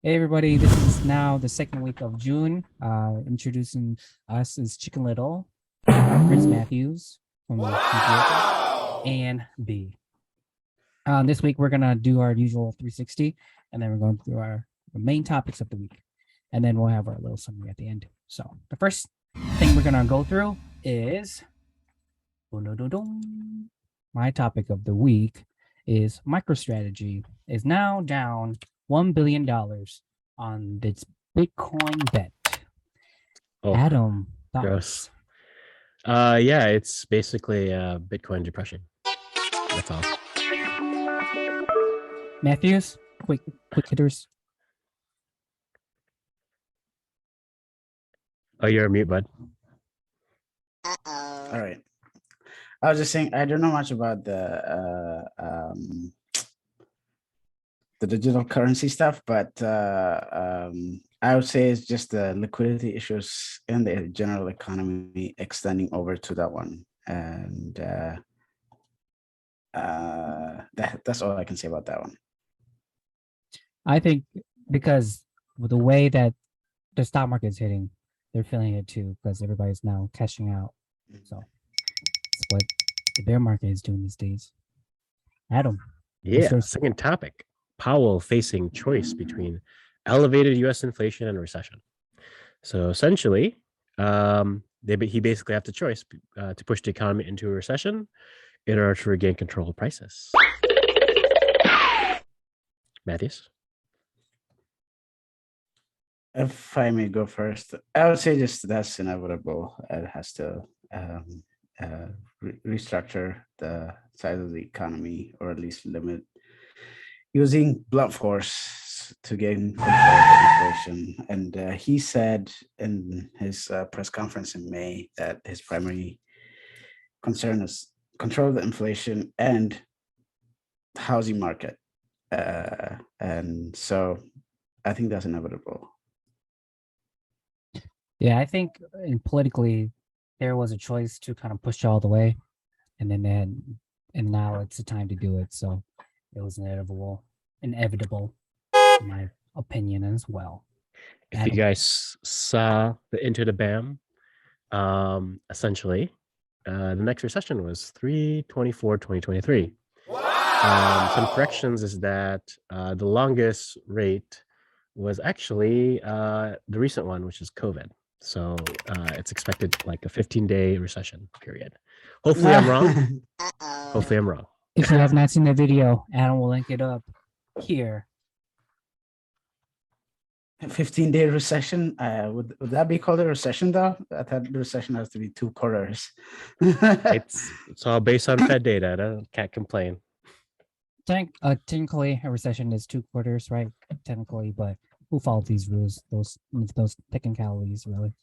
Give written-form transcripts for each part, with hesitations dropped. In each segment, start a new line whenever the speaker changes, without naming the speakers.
Hey everybody, this is now the second week of June. Introducing us is Chicken Little, Chris Matthews from Wow! And B. This week we're gonna do our usual 360, and then we're going through our main topics of the week, and then we'll have our little summary at the end. So the first thing we're gonna go through is my topic of the week is MicroStrategy is now down $1 billion on its Bitcoin bet.
Oh,
Adam,
gross.
thoughts?
Yeah, it's basically Bitcoin depression. That's all.
Matthews, quick hitters.
Oh, you're on mute, bud.
All right. I was just saying I don't know much about the digital currency stuff, but I would say it's just the liquidity issues in the general economy extending over to that one, and that's all I can say about that one.
I think because with the way that the stock market is hitting, they're feeling it too because everybody's now cashing out. So it's what the bear market is doing these days. Adam.
Yeah, second topic. Powell facing choice between elevated U.S. inflation and recession. So essentially, he basically has the choice to push the economy into a recession in order to regain control of prices. Matthews?
If I may go first, I would say just that's inevitable. It has to restructure the size of the economy, or at least limit using blunt force to gain control of inflation. And he said in his press conference in May that his primary concern is control of the inflation and the housing market. And so I think that's inevitable.
Yeah, I think politically there was a choice to kind of push all the way, and then and now it's the time to do it. So it was inevitable, in my opinion as well.
If you guys saw the Into the BAM, essentially, the next recession was 3/24/2023. Some corrections is that the longest rate was actually the recent one, which is COVID. So it's expected like a 15-day recession period. Hopefully I'm wrong. Hopefully I'm wrong.
If you have not seen the video, Adam will link it up here.
15-day recession. Would that be called a recession though? I thought the recession has to be 2 quarters.
It's all based on Fed data. I can't complain.
Technically, a recession is 2 quarters, right? Technically, but who follows these rules? Those technicalities, really.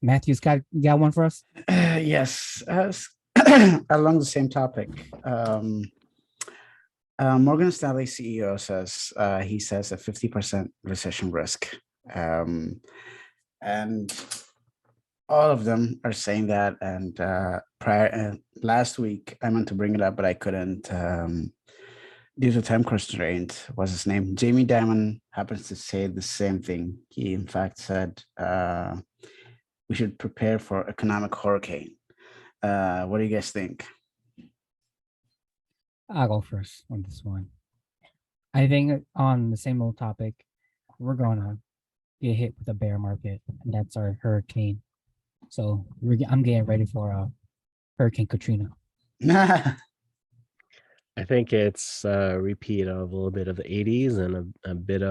Matthew's got one for us?
Yes. Along the same topic. Morgan Stanley CEO says he says a 50% recession risk. And all of them are saying that. And last week, I meant to bring it up, but I couldn't due to time constraint. What's his name? Jamie Dimon happens to say the same thing. He, in fact, said we should prepare for economic hurricane. What do you guys think?
I'll go first on this one. I think on the same old topic, we're going to get hit with a bear market, and that's our hurricane. So I'm getting ready for Hurricane Katrina.
I think it's a repeat of a little bit of the 80s and a bit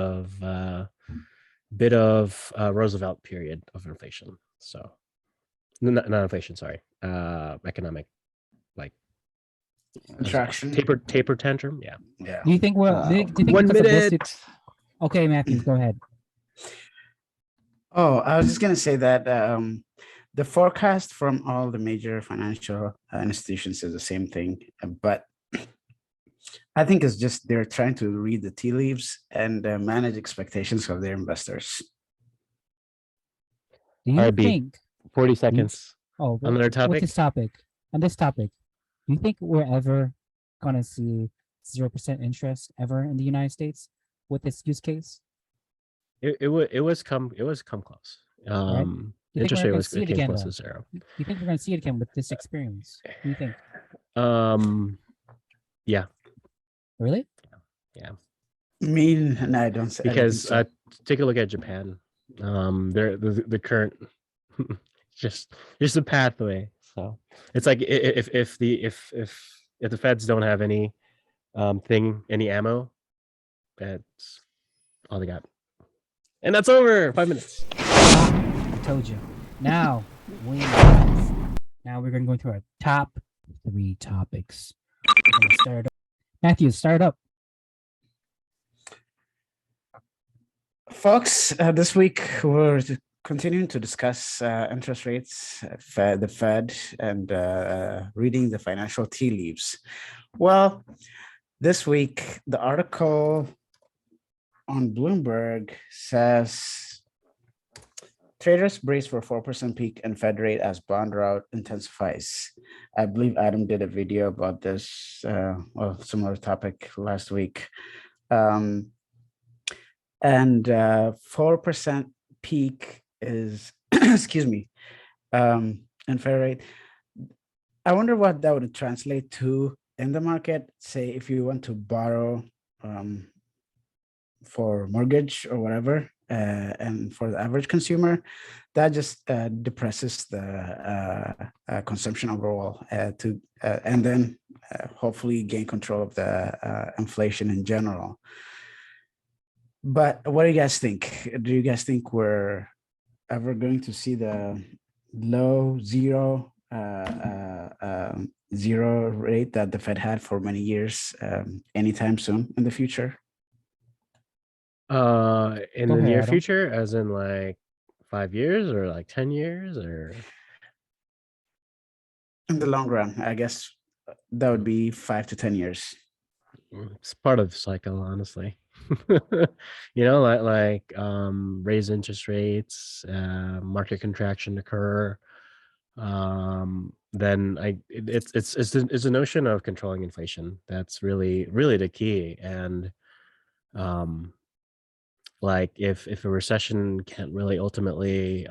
of Roosevelt period of inflation. So not inflation, sorry, economic like
contraction,
taper tantrum. Yeah.
Do you think do you think
1 minute?
Okay, Matthew, go ahead.
Oh, I was just gonna say that the forecast from all the major financial institutions is the same thing, but I think it's just they're trying to read the tea leaves and manage expectations of their investors.
Do you think
40 seconds?
Another topic. On this topic, do you think we're ever gonna see 0% interest ever in the United States with this use case?
it was come close.
You think
Interest
we're
rate
going to
was
see
it
it
came
again,
close
though?
to zero.
You think we're going to see it again with this experience? What do you think?
Yeah,
Really?
yeah.
I mean, no, I don't think
Because
so.
take a look at Japan. They're the current just a pathway. So it's like if the feds don't have any any ammo, that's all they got. And that's over. 5 minutes.
I told you. Now, now we're going to go through our top 3 topics. We're going to start up. Matthew, start up.
Folks, this week we're continuing to discuss interest rates, the Fed, and reading the financial tea leaves. Well, this week, the article on Bloomberg says traders brace for 4% peak and Fed rate as bond rout intensifies. I believe Adam did a video about this, similar topic last week. And 4% peak is, excuse me, and Fed rate. I wonder what that would translate to in the market. Say if you want to borrow for mortgage or whatever, and for the average consumer, that just depresses the consumption overall and then hopefully gain control of the inflation in general. But what do you guys think? Do you guys think we're ever going to see the low zero rate that the Fed had for many years anytime soon in the future?
In
Go
the
ahead,
near
Adam.
future, as in like 5 years or like 10 years, or
In the long run, I guess that would be 5 to 10 years.
it's part of the cycle, honestly. You know, like raise interest rates, market contraction occur. Then it's a notion of controlling inflation that's really the key. And like if a recession can't really ultimately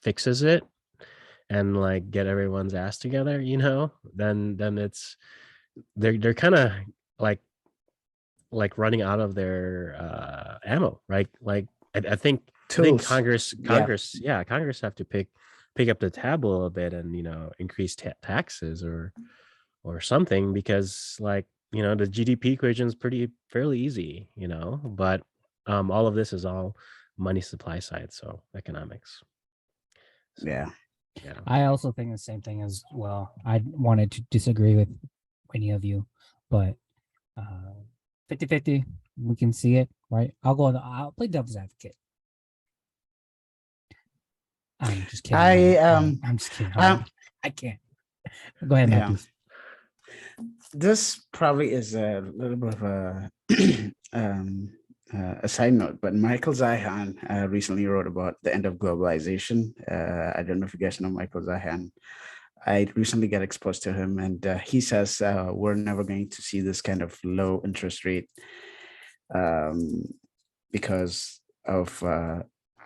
fixes it and like get everyone's ass together, you know, then it's they're kind of like running out of their ammo, right? Like I think
Tools.
Congress
Yeah.
Congress have to pick up the tab a little bit and, you know, increase taxes or something, because like, you know, the GDP equation is fairly easy, you know, but all of this is all money supply side, so economics. So,
Yeah.
yeah.
I also think the same thing as well. I wanted to disagree with any of you, but 50-50, we can see it, right? I'll play devil's advocate. I'm just kidding. I'm just kidding. I can't. Go ahead,
Yeah.
Matthews.
This probably is a little bit of a side note, but Michael Zihan recently wrote about the end of globalization. I don't know if you guys know Michael Zihan. I recently got exposed to him, and he says we're never going to see this kind of low interest rate because of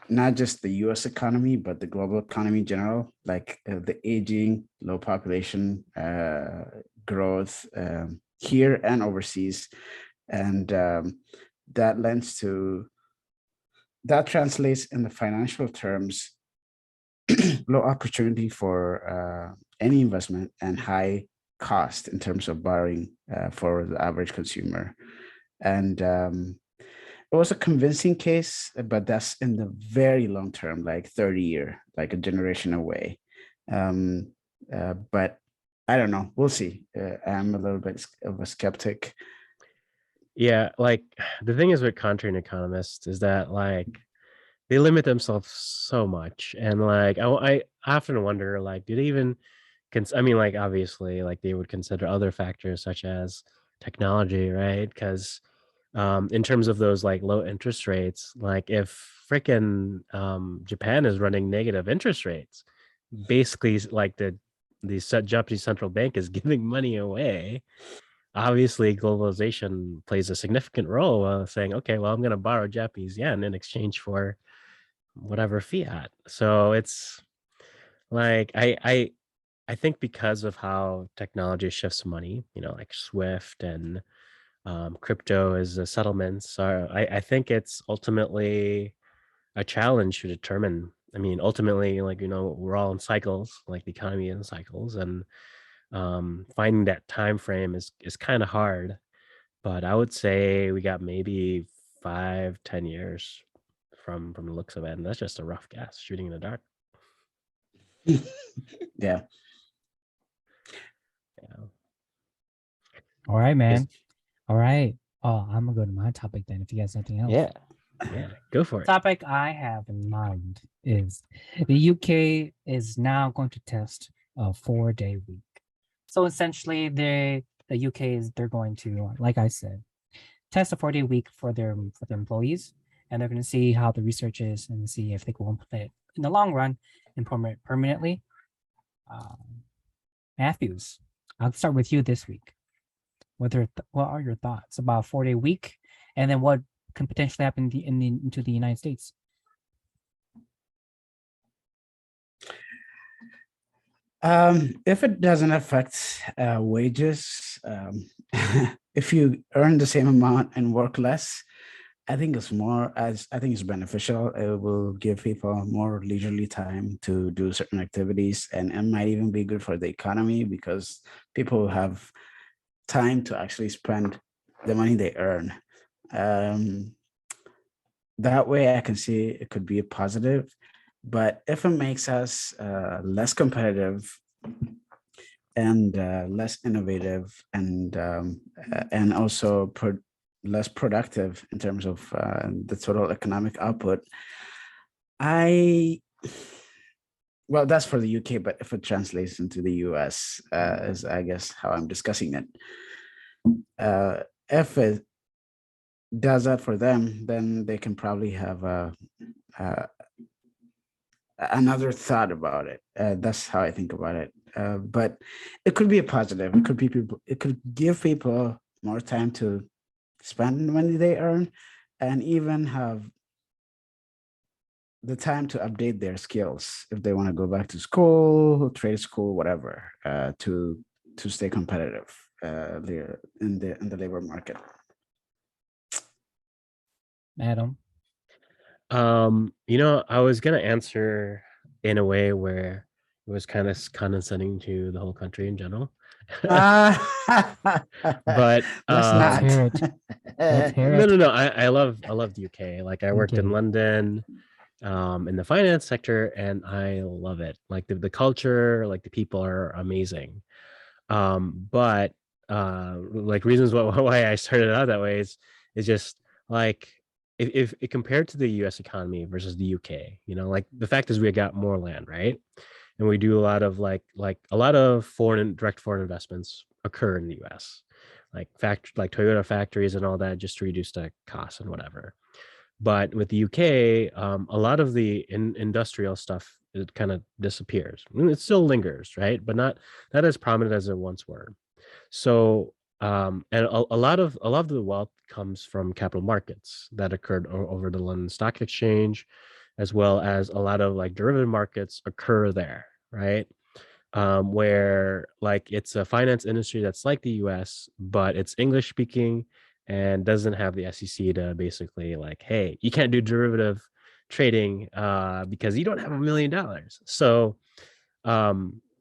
not just the US economy, but the global economy in general, like the aging, low population growth here and overseas. And that translates in the financial terms, low opportunity for any investment and high cost in terms of borrowing for the average consumer. And it was a convincing case, but that's in the very long term, like 30-year, like a generation away. But I don't know. We'll see. I'm a little bit of a skeptic.
Yeah, like the thing is with contrarian economists is that like they limit themselves so much, and like I often wonder, like, do they even I mean, like, obviously, like they would consider other factors such as technology, right? Because in terms of those like low interest rates, like if freaking Japan is running negative interest rates, basically like the Japanese central bank is giving money away, obviously globalization plays a significant role, saying, okay, well, I'm going to borrow Japanese yen in exchange for whatever fiat. So it's like I think because of how technology shifts money, like Swift and crypto as a settlements, so I think it's ultimately a challenge to determine. I mean, ultimately, like, we're all in cycles, like the economy is in cycles, and finding that time frame is kind of hard. But I would say we got maybe 5-10 years from the looks of it, and that's just a rough guess, shooting in the dark.
Yeah.
Yeah.
All right, man. All right. Oh, I'm gonna go to my topic then. If you guys have nothing else.
Yeah, go for it.
Topic I have in mind is the UK is now going to test a 4-day week. So essentially, the UK they're going to, like I said, test a 4-day week for their employees, and they're going to see how the research is and see if they will implement it in the long run, implement it permanently. Matthews, I'll start with you this week. What are your thoughts about 4-day week, and then what can potentially happen into the United States?
If it doesn't affect wages, if you earn the same amount and work less, I think it's beneficial. It will give people more leisurely time to do certain activities, and it might even be good for the economy because people have time to actually spend the money they earn. That way, I can see it could be a positive. But if it makes us less competitive and less innovative and also less productive in terms of the total economic output, well, that's for the UK, but if it translates into the US, is I guess how I'm discussing it. If it does that for them, then they can probably have another thought about it. That's how I think about it. But it could be a positive. It could be people. It could give people more time to spend the money they earn, and even have the time to update their skills if they want to go back to school, trade school, whatever, to stay competitive in the labor market.
Adam.
I was gonna answer in a way where it was kind of condescending to the whole country in general. But
let's
Let's
not.
hear it. Let's hear it.
No. I love the UK. Like I worked in
Okay.
London, in the finance sector, and I love it. Like the culture, like the people are amazing. But like reasons why I started out that way is just like if compared to the US economy versus the UK, like the fact is we got more land, right? And we do a lot of like a lot of direct foreign investments occur in the US, like Toyota factories and all that, just to reduce the costs and whatever. But with the UK, a lot of the industrial stuff, it kind of disappears. I mean, it still lingers, right? But not as prominent as it once were. So, and a lot of the wealth comes from capital markets that occurred over the London Stock Exchange, as well as a lot of like derivative markets occur there, right? Where like it's a finance industry that's like the US, but it's English speaking and doesn't have the SEC to basically like, hey, you can't do derivative trading because you don't have $1 million. So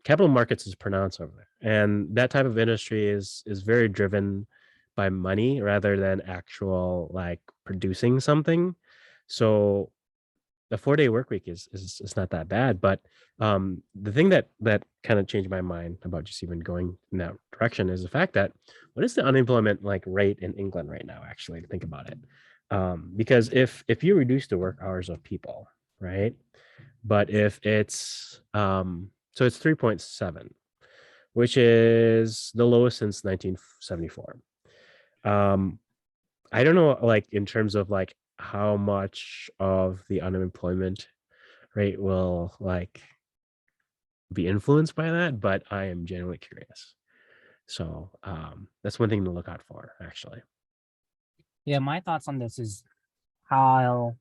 capital markets is pronounced over there, and that type of industry is very driven by money rather than actual like producing something. So the 4-day work week is not that bad. But the thing that kind of changed my mind about just even going in that direction is the fact that what is the unemployment like rate in England right now, actually, to think about it. Because if you reduce the work hours of people, right, but if it's so it's 3.7, which is the lowest since 1974. I don't know, like in terms of like how much of the unemployment rate will like be influenced by that, but I am genuinely curious. So that's one thing to look out for, actually.
Yeah, my thoughts on this is how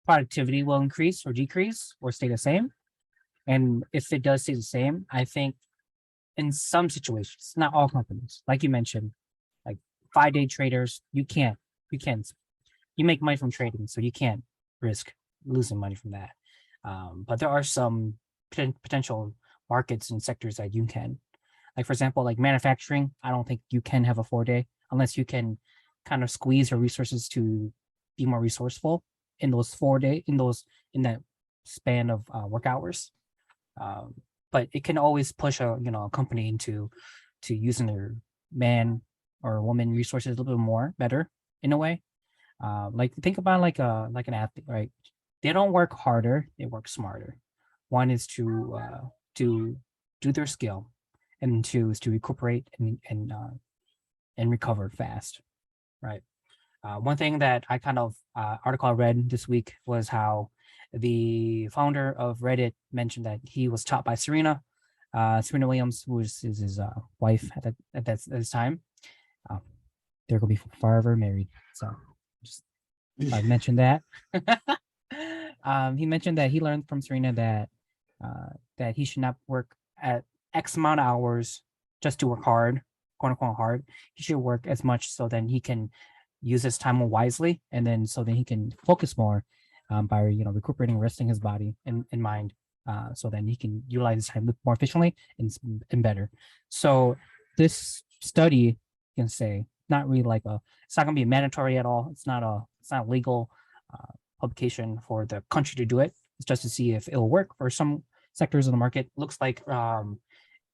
productivity will increase or decrease or stay the same. And if it does stay the same, I think in some situations, not all companies, like you mentioned, like 5-day traders, you can't, you make money from trading, so you can't risk losing money from that. But there are some potential markets and sectors that you can, like for example, like manufacturing. I don't think you can have a 4-day unless you can kind of squeeze your resources to be more resourceful in those 4-day in that span of work hours. Um, but it can always push a company into using their man or woman resources a little bit more better in a way. Like think about like an athlete, right? They don't work harder; they work smarter. One is to do their skill, and two is to recuperate and recover fast, right? One thing that I kind of article I read this week was how the founder of Reddit mentioned that he was taught by Serena Williams, who is his wife at this time. They're gonna be forever married. So just I mentioned that. He mentioned that he learned from Serena that he should not work at X amount of hours just to work hard, quote unquote hard. He should work as much so then he can use his time more wisely, and then so then he can focus more by recuperating, resting his body and mind, so then he can utilize his time more efficiently and better. So this study, you can say, not really like it's not gonna be mandatory at all. It's not a legal publication for the country to do it. It's just to see if it'll work for some sectors of the market. Looks like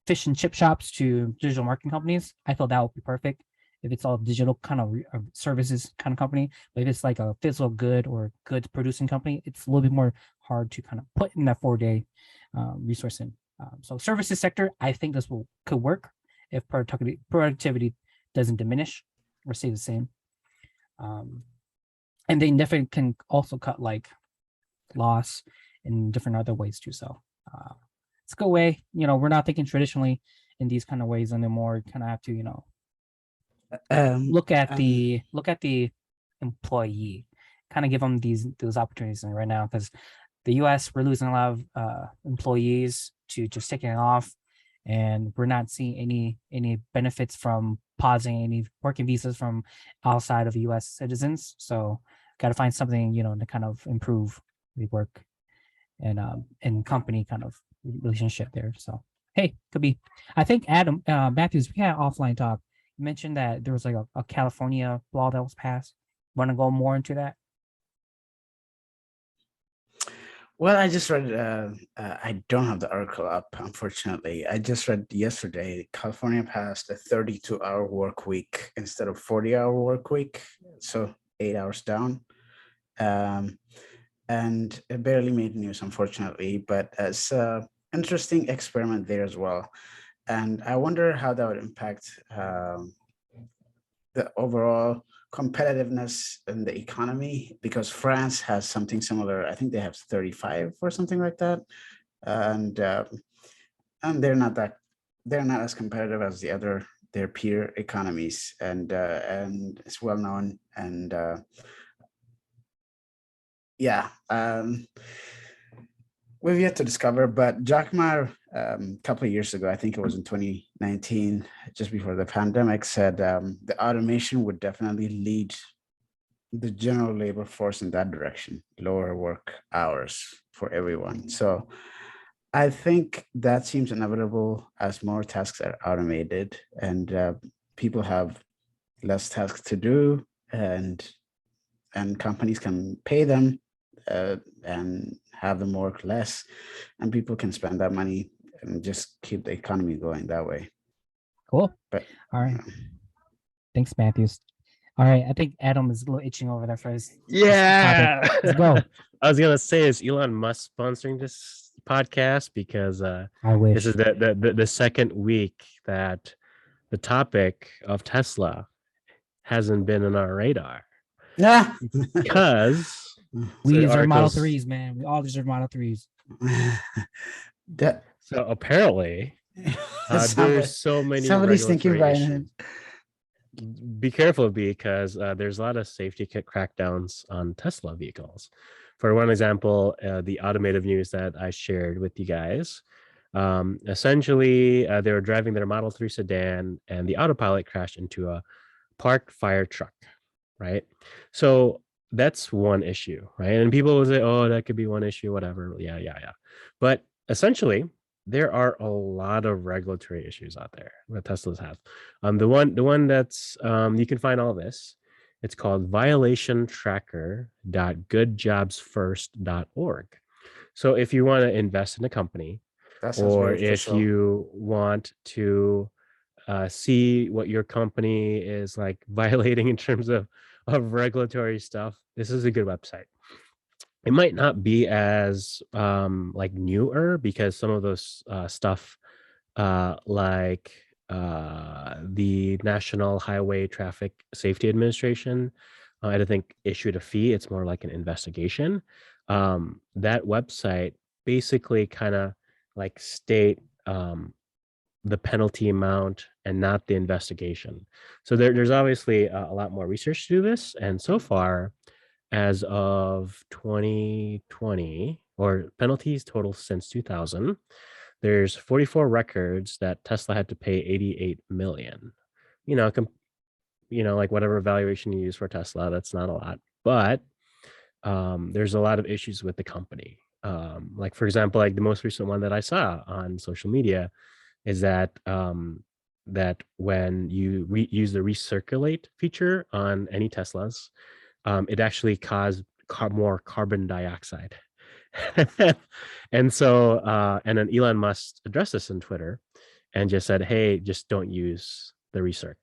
fish and chip shops to digital marketing companies. I thought that would be perfect if it's all digital kind of services kind of company. But if it's like a physical good or goods producing company, it's a little bit more hard to kind of put in that 4-day resource in. So services sector, I think this could work if productivity doesn't diminish or stay the same. And they definitely can also cut like loss in different other ways too. So it's a good way. We're not thinking traditionally in these kind of ways anymore. Kind of have to look at the employee, kind of give them those opportunities right now, because the US, we're losing a lot of employees to just taking it off, and we're not seeing any benefits from pausing any working visas from outside of US citizens. So got to find something to kind of improve the work and company kind of relationship there. So hey, could be. I think Adam Matthews, we had offline talk. You mentioned that there was like a California law that was passed. Want to go more into that?
Well, I just read, I don't have the article up, unfortunately. I just read yesterday, California passed a 32-hour work week instead of 40-hour work week. So 8 hours down. And it barely made news, unfortunately, but it's an interesting experiment there as well. And I wonder how that would impact the overall competitiveness in the economy, because France has something similar. I think they have 35 or something like that, and they're not as competitive as their peer economies, and it's well known. And yeah, we've yet to discover, but Jack Ma, a couple of years ago, I think it was in 2019, just before the pandemic, said the automation would definitely lead the general labor force in that direction, lower work hours for everyone. So I think that seems inevitable as more tasks are automated and people have less tasks to do, and companies can pay them and have them work less, and people can spend that money and just keep the economy going that way.
Cool.
But
all right. Thanks, Matthews. All right. I think Adam is a little itching over there for his
topic.
Let's go.
I was gonna say, is Elon Musk sponsoring this podcast? Because
I wish
this is the second week that the topic of Tesla hasn't been on our radar.
Yeah.
Because
we deserve Model 3s, man. We all deserve Model 3s.
So apparently There's so many
Somebody's thinking
regulatory
about
issues.
it.
Be careful because there's a lot of safety crackdowns on Tesla vehicles. For one example, the automotive news that I shared with you guys, essentially they were driving their Model 3 sedan and the autopilot crashed into a parked fire truck, right? So that's one issue, right? And people will say, oh, that could be one issue, whatever. Yeah, yeah, yeah. But essentially, there are a lot of regulatory issues out there that Teslas have. The one that's you can find all this. It's called violationtracker.goodjobsfirst.org. So if you want to invest in a company,
That sounds
or
very
if
official.
you want to see what your company is like violating in terms of regulatory stuff, this is a good website. It might not be as like newer because some of those stuff like the National Highway Traffic Safety Administration, I don't think issued a fee. It's more like an investigation. That website basically kind of like state the penalty amount and not the investigation. So there's obviously a lot more research to do this. And so far, as of 2020, or penalties total since 2000, there's 44 records that Tesla had to pay 88 million. You know, like whatever valuation you use for Tesla, that's not a lot, but there's a lot of issues with the company. Like for example, like the most recent one that I saw on social media is that that when you use the recirculate feature on any Teslas, it actually caused more carbon dioxide. And so, and then Elon Musk addressed this on Twitter and just said, "Hey, just don't use the recirc."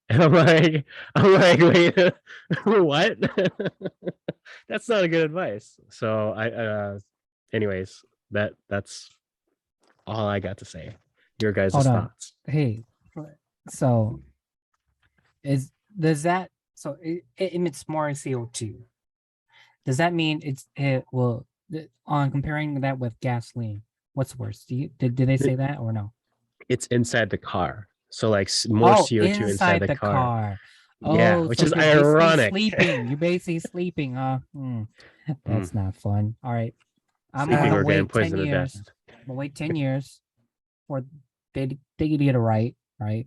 And I'm like, wait, what? That's not a good advice. So anyways, that's all I got to say. Your guys'
Hold on.
thoughts.
Hey, so does that so it emits more CO2? Does that mean it will on comparing that with gasoline? What's worse? Did they say that or no?
It's inside the car, so like more CO2 inside the car.
car.
Yeah,
Oh,
which
so
is
you're basically
ironic.
sleeping. You're basically sleeping, huh? That's not fun. All right. I'm
Sleeping
gonna
or getting
wait 10
poisoned to
years.
death.
I'm gonna wait 10 years for they to get it right?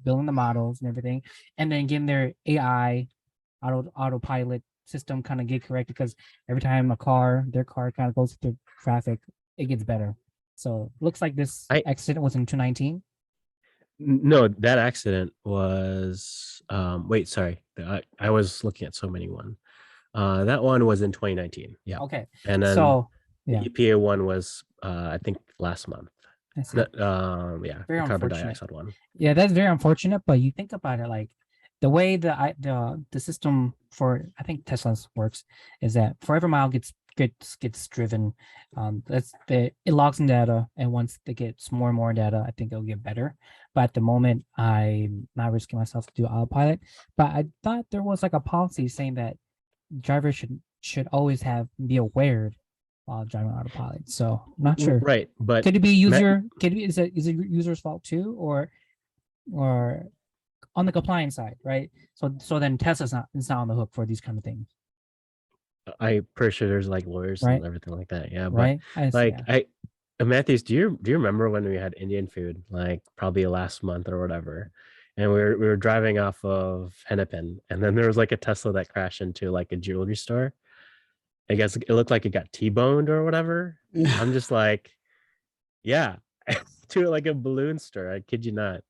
Building the models and everything, and then getting their AI autopilot system kind of get corrected because every time their car kind of goes through traffic, it gets better. So looks like this accident was in 2019.
No, that accident was wait, sorry. I was looking at so many one. That one was in 2019. Yeah.
Okay.
And then
so yeah,
the EPA one was I think last month.
I see.
Yeah,
Very
the carbon
unfortunate.
dioxide one.
Yeah, that's very unfortunate. But you think about it, like the way the system for I think Tesla's works is that for every mile gets driven, it logs in data, and once it gets more and more data, I think it'll get better. But at the moment, I'm not risking myself to do autopilot. But I thought there was like a policy saying that drivers should always be aware while driving autopilot. So I'm not sure.
Right, but
could it be user? Is it user's fault too, or on the compliance side, right? So then Tesla's not on the hook for these kind of things.
I'm pretty sure there's like lawyers
right?
and everything like that. Yeah,
right.
but like Matthews, do you remember when we had Indian food, like probably last month or whatever, and we were driving off of Hennepin, and then there was like a Tesla that crashed into like a jewelry store. I guess it looked like it got T-boned or whatever. I'm just like, yeah, to like a balloon store. I kid you not. It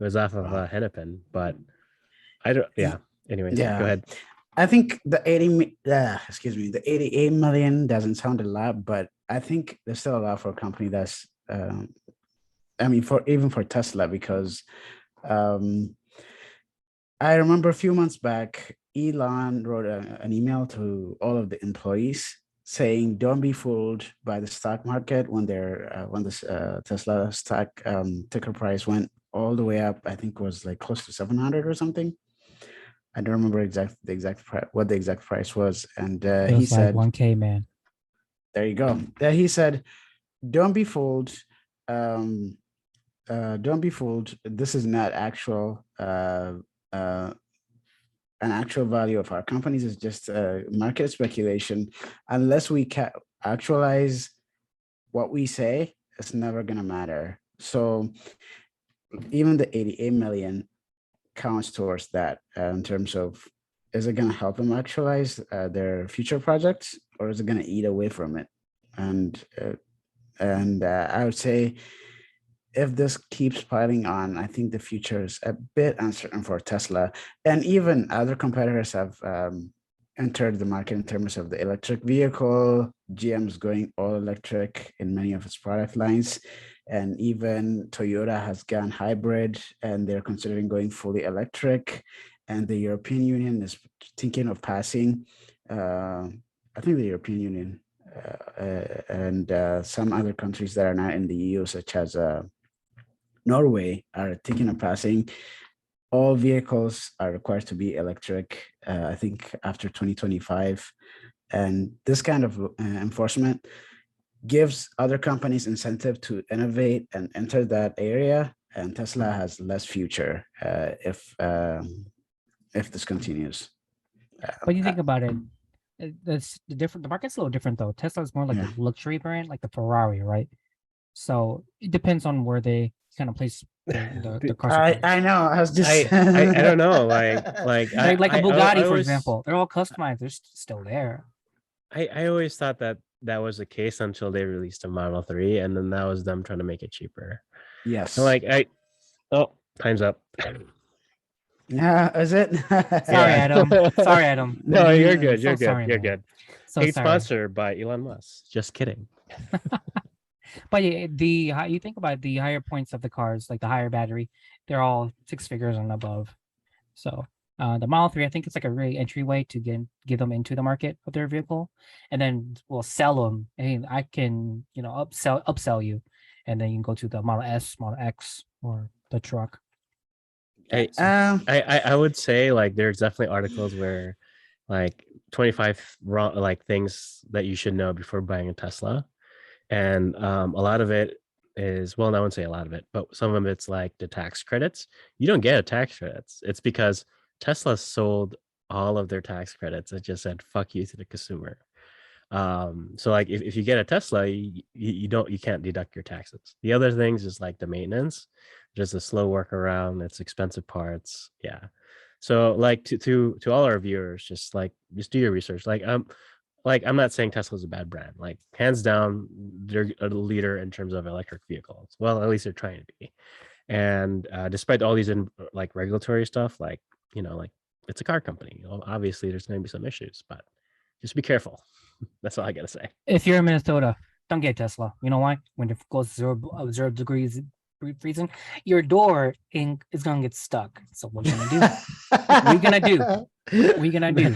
was off of Hennepin, but I don't. Yeah. Anyways, go ahead.
I think the 88 million doesn't sound a lot, but I think there's still a lot for a company that's, I mean, for Tesla, because I remember a few months back, Elon wrote an email to all of the employees saying, "Don't be fooled by the stock market when the Tesla stock ticker price went all the way up. I think it was like close to 700 or something. I don't remember what the exact price was." And he said,
like 1K, man.
There you go. He said, "Don't be fooled. don't be fooled. This is not actual. An actual value of our companies is just market speculation. Unless we actualize what we say, it's never gonna matter. So even the 88 million counts towards that in terms of, is it gonna help them actualize their future projects, or is it gonna eat away from it? And I would say, if this keeps piling on, I think the future is a bit uncertain for Tesla. And even other competitors have entered the market in terms of the electric vehicle. GM's going all electric in many of its product lines. And even Toyota has gone hybrid and they're considering going fully electric. And the European Union is thinking of passing, I think the European Union and some other countries that are not in the EU, such as Norway, are thinking of passing. All vehicles are required to be electric, I think after 2025. And this kind of enforcement gives other companies incentive to innovate and enter that area. And Tesla has less future if this continues.
When you think about it, that's the different. The market's a little different though. Tesla is more like
Yeah.
a luxury brand, like the Ferrari, right? So it depends on where they kind of place the car.
I know. I was just.
I don't know. Like
like a
I
Bugatti, for
always-
example, they're all customized. They're still there.
I always thought that that was the case until they released a Model 3, and then that was them trying to make it cheaper.
Yes.
So like time's up.
Yeah, is it?
Sorry, Adam. Sorry, Adam.
No, you're
I'm
good.
so
You're good.
sorry,
You're
man.
good.
So
Paid
sorry.
sponsor by Elon Musk. Just kidding.
But yeah, you think about the higher points of the cars, like the higher battery, they're all 6 figures and above. So the Model 3, I think it's like a really entryway to get them into the market of their vehicle, and then we'll sell them. And I can, upsell you, and then you can go to the Model S, Model X, or the truck.
I would say like there's definitely articles where like 25 wrong like things that you should know before buying a Tesla. And a lot of it is, well, I wouldn't say a lot of it, but some of it's like the tax credits. You don't get a tax credits. It's because Tesla sold all of their tax credits. It just said fuck you to the consumer. So like if you get a Tesla, you can't deduct your taxes. The other things is like the maintenance, just a slow workaround. It's expensive parts. Yeah. So like to all our viewers, just do your research. Like I'm not saying Tesla's a bad brand. Like hands down, they're a leader in terms of electric vehicles. Well, at least they're trying to be. And despite all these like regulatory stuff, like it's a car company. Obviously, there's going to be some issues, but just be careful. That's all I gotta say.
If you're in Minnesota, don't get Tesla. You know why? When it goes 0 degrees freezing, your door is gonna get stuck. So what are you gonna do? What are you gonna do? What are you gonna do?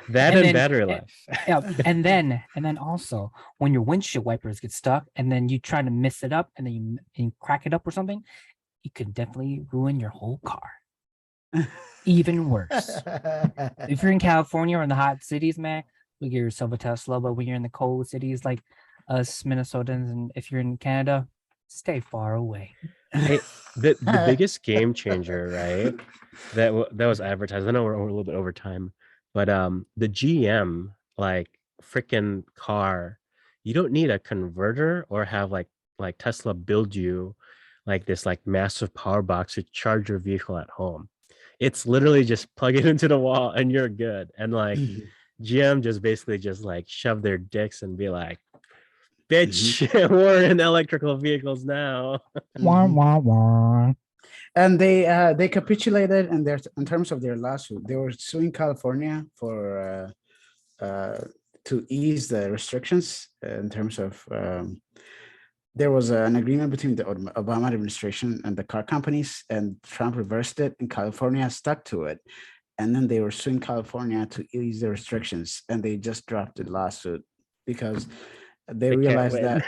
That and battery life.
Yeah, and then also when your windshield wipers get stuck, and then you try to mess it up, and then you crack it up or something, you could definitely ruin your whole car. Even worse. If you're in California or in the hot cities, man, you get yourself a Tesla. But when you're in the cold cities like us Minnesotans, and if you're in Canada, stay far away.
Hey, the biggest game changer, right? That was advertised. I know we're a little bit over time, but the GM like freaking car, you don't need a converter or have like Tesla build you like this like massive power box to charge your vehicle at home. It's literally just plug it into the wall and you're good. And like GM just basically just like shove their dicks and be like, bitch, we're in electrical vehicles now.
Wah, wah, wah.
And they capitulated in terms of their lawsuit. They were suing California for to ease the restrictions in terms of there was an agreement between the Obama administration and the car companies, and Trump reversed it, and California stuck to it. And then they were suing California to ease the restrictions, and they just dropped the lawsuit because they realized that,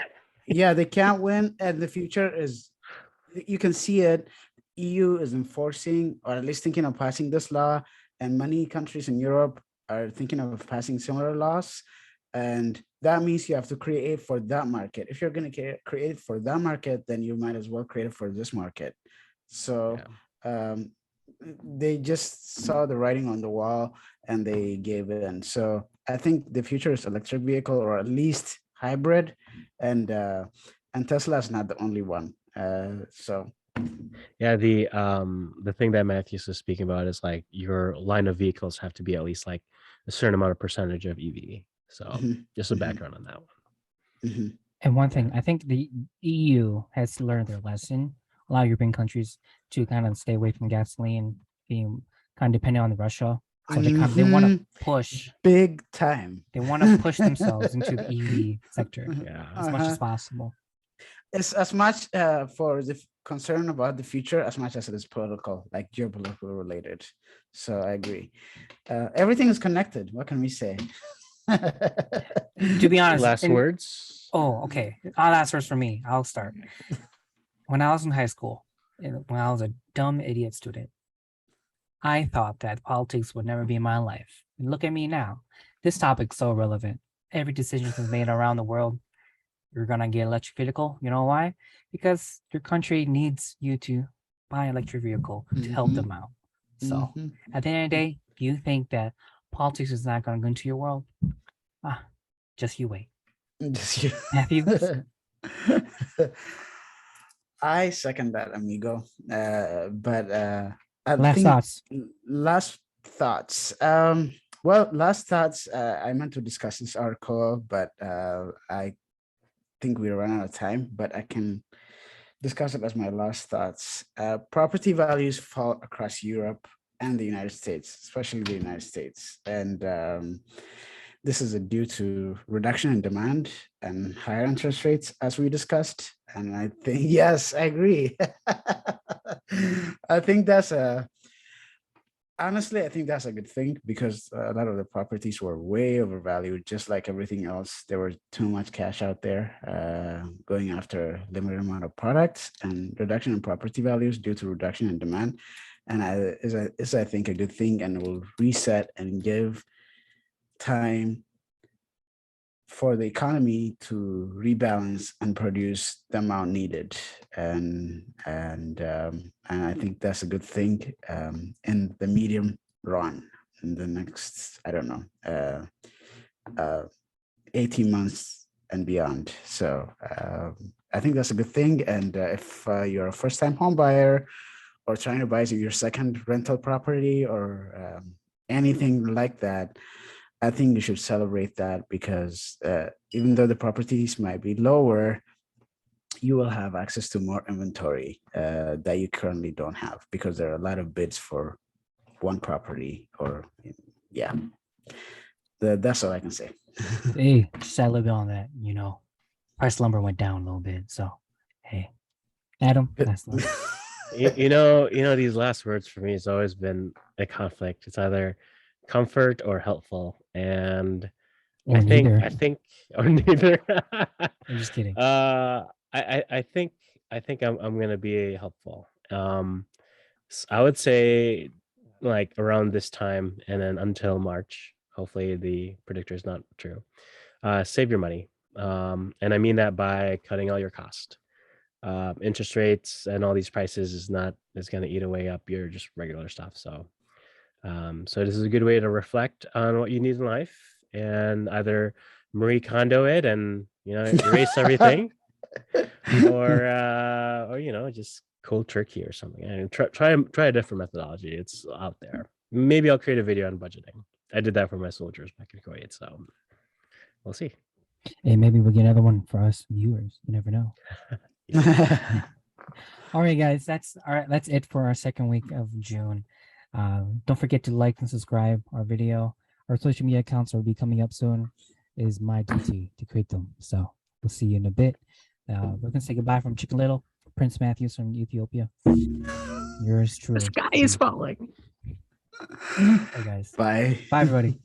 yeah, they can't win. And the future is, you can see it. EU is enforcing, or at least thinking of passing this law, and many countries in Europe are thinking of passing similar laws. and that means you have to create for that market. If you're going to create for that market, then you might as well create it for this market. So they just saw the writing on the wall and they gave in. So I think the future is electric vehicle, or at least hybrid, and Tesla is not the only one. So
Yeah, the thing that Matthews was speaking about is like your line of vehicles have to be at least like a certain amount of percentage of EV. So just a background on that one.
And one thing, I think the EU has learned their lesson. A lot of European countries to kind of stay away from gasoline, being kind of dependent on Russia. So they want to push
big time.
They want to push themselves into the EV sector as much as possible.
It's as much for the concern about the future as much as it is political, like geopolitical related. So I agree. Everything is connected. What can we say?
To be honest,
last words.
Oh, okay. Last words for me. I'll start. When I was in high school, when I was a dumb idiot student, I thought that politics would never be in my life. And look at me now. This topic's so relevant. Every decision is made around the world. You're gonna get electric vehicle. You know why? Because your country needs you to buy an electric vehicle to help them out. So at the end of the day, if you think that politics is not gonna go into your world, just you wait.
Just you.
Matthew?
I second that, amigo. Last thoughts. Well, last thoughts. I meant to discuss this article, but I think we ran out of time. But I can discuss it as my last thoughts. Property values fall across Europe and the United States, especially the United States, and this is due to reduction in demand and higher interest rates, as we discussed. And I think, yes, I agree. I think honestly, I think that's a good thing, because a lot of the properties were way overvalued, just like everything else. There was too much cash out there going after a limited amount of products, and reduction in property values due to reduction in demand. And is I think a good thing, and will reset and give time for the economy to rebalance and produce the amount needed, and I think that's a good thing in the medium run, in the next, I don't know, 18 months and beyond. So I think that's a good thing. And if you're a first-time home buyer, or trying to buy your second rental property, or anything like that, I think you should celebrate that, because even though the properties might be lower, you will have access to more inventory that you currently don't have, because there are a lot of bids for one property. Or that's all I can say.
Hey, just a little bit on that. Price of lumber went down a little bit. So, hey, Adam, that's
you know, these last words for me has always been a conflict. It's either comfort or helpful, and I think or neither.
I'm just kidding.
I think I'm gonna be helpful. I would say like around this time, and then until March. Hopefully the predictor is not true. Save your money, and I mean that by cutting all your cost. Interest rates and all these prices is going to eat away up your just regular stuff. So this is a good way to reflect on what you need in life, and either Marie Kondo it and erase everything, or just cold turkey or something. And try a different methodology. It's out there. Maybe I'll create a video on budgeting. I did that for my soldiers back in Kuwait, so we'll see.
Hey, maybe we'll get another one for us viewers. You never know. All right, guys, that's it for our second week of June. Don't forget to like and subscribe our video. Our social media accounts will be coming up soon. It is my duty to create them. So we'll see you in a bit. We're gonna say goodbye from Chicken Little, Prince Matthews from Ethiopia. Yours truly.
The sky is falling.
Hey guys.
Bye.
Bye everybody.